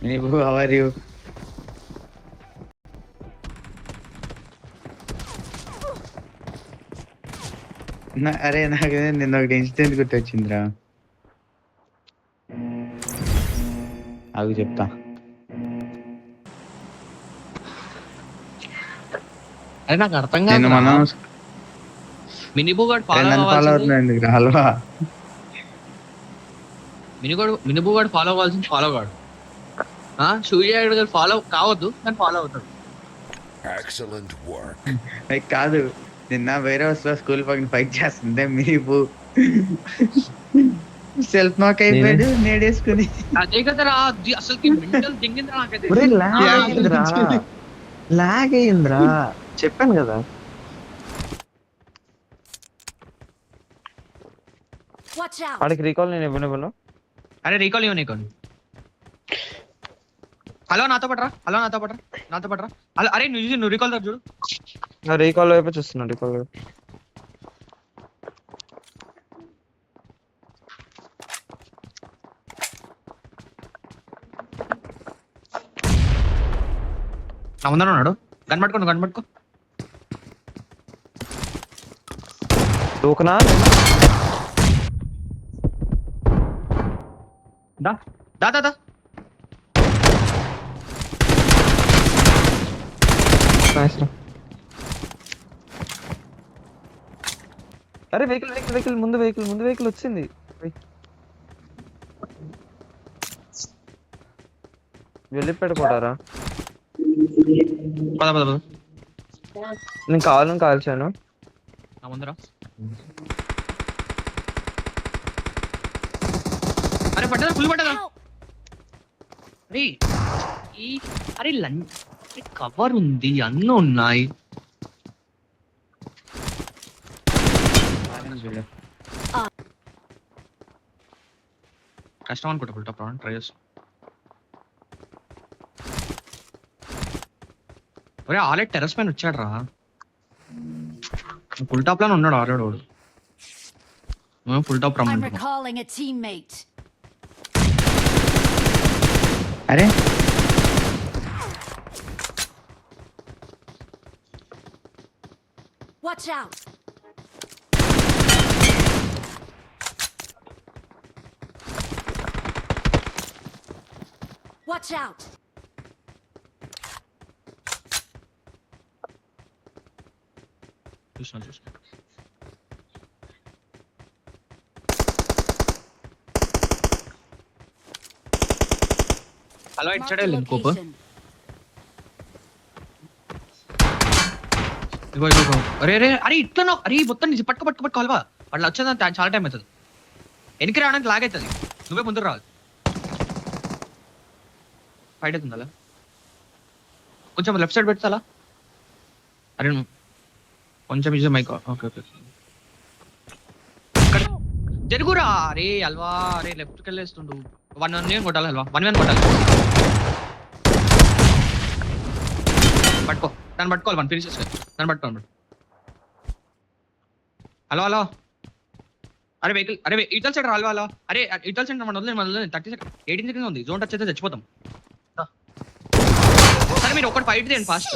నీవు how are you? అరే నాకు నిన్న ఒకటి ఇన్సిడెంట్ గుర్తొచ్చిందిరా. అవి చెప్తా. అరే నాకు అర్థం నేను కాదు. మనం మినిబు గాడు ఫాలో నన్ను ఫాలో అవ్వాల్సింది. అవుతున్నా ఎందుకు హల్వా? మినిబు గాడు ఫాలో అవ్వాల్సింది ఫాలో కాడు. సూర్య గారు ఫాలో కావద్దు కానీ ఫాలో అవుతాడు. Excellent work. కాదు, నిన్న వేరే వస్తా స్కూల్ పక్కన ఫైట్ చేస్తుంటే మీరు సెల్ఫ్ నాక్ అయిపోయాడు నేడేసుకుని. అదే కదరా అసలుకి మెంటల్ దింగిందిరా నాకైతే. లాగ్ అయ్యిందిరా, చెప్పాను కదా. వాడికి రీకాల్ నేను ఇవ్వను. అరే రీకాల్ ఇవ్వ నీకు. హలో నాతో పడరా. హలో అరే నువ్వు రీకాల్ చూడు. రీకాల్ వైపు చూస్తున్నా. రీకాల్ వైపు నా ముందర ఉన్నాడు. కనబట్టుకో దూకనా. దా దా దా దా. అరే వెహికల్ ముందు వెహికల్ వచ్చింది. వెళ్ళిపెట్టుకోడారా. పద నేను కావాలని కాల్చాను. నా ముందర. అరే పడ్డదా, ఫుల్ పడ్డదా. అరే లంచ్ కవర్ ఉంది, అన్నీ ఉన్నాయి. కష్టం అనుకుంటా ఫుల్ టాప్ ట్రై చేస్తా. ఒరే ఆల్రెడీ టెర్రస్ పైన వచ్చాడు రా. ఫుల్ టాప్ లోనే ఉన్నాడు ఆల్రెడీ వాడు. మేము ఫుల్ టాప్ రమ్మంటున్నాం. అరే Watch out! Watch out! చూసిన హలో ఇచ్చాడే కోప. అరే ఇట్లా అరే మొత్తం పట్టుకోవాలివా. అట్లా వచ్చేది చాలా టైం అవుతుంది. వెనక్కి రావడానికి లాగైతుంది. నువ్వే ముందు రావాలి. ఫైట్ అవుతుంది అలా. కొంచెం లెఫ్ట్ సైడ్ పెడతా. అరే కొంచెం ఈజీ మైక్. ఓకే జరుగురా. అరే అల్వా, అరే లెఫ్ట్కి వెళ్ళేస్తుండు. 1-1 కొట్టాలి హల్వా. 1-1 కొట్టాలి. పట్టుకో దాన్ని పట్టుకోవాలి. 1 ఫినిష్ చేసుకో. దాన్ని పట్టుకోవాలి. హలో అరే వెహికల్. అరే ఇటల్ సైడ్ రావాలి. హలో అరే ఇటల్ సైడ్ మన 30 సెకండ్ 18 సెకండ్ ఉంది. జోన్ టచ్ అయితే చచ్చిపోతాం. సరే మీరు ఒకటి ఫైట్ చేయండి ఫాస్ట్.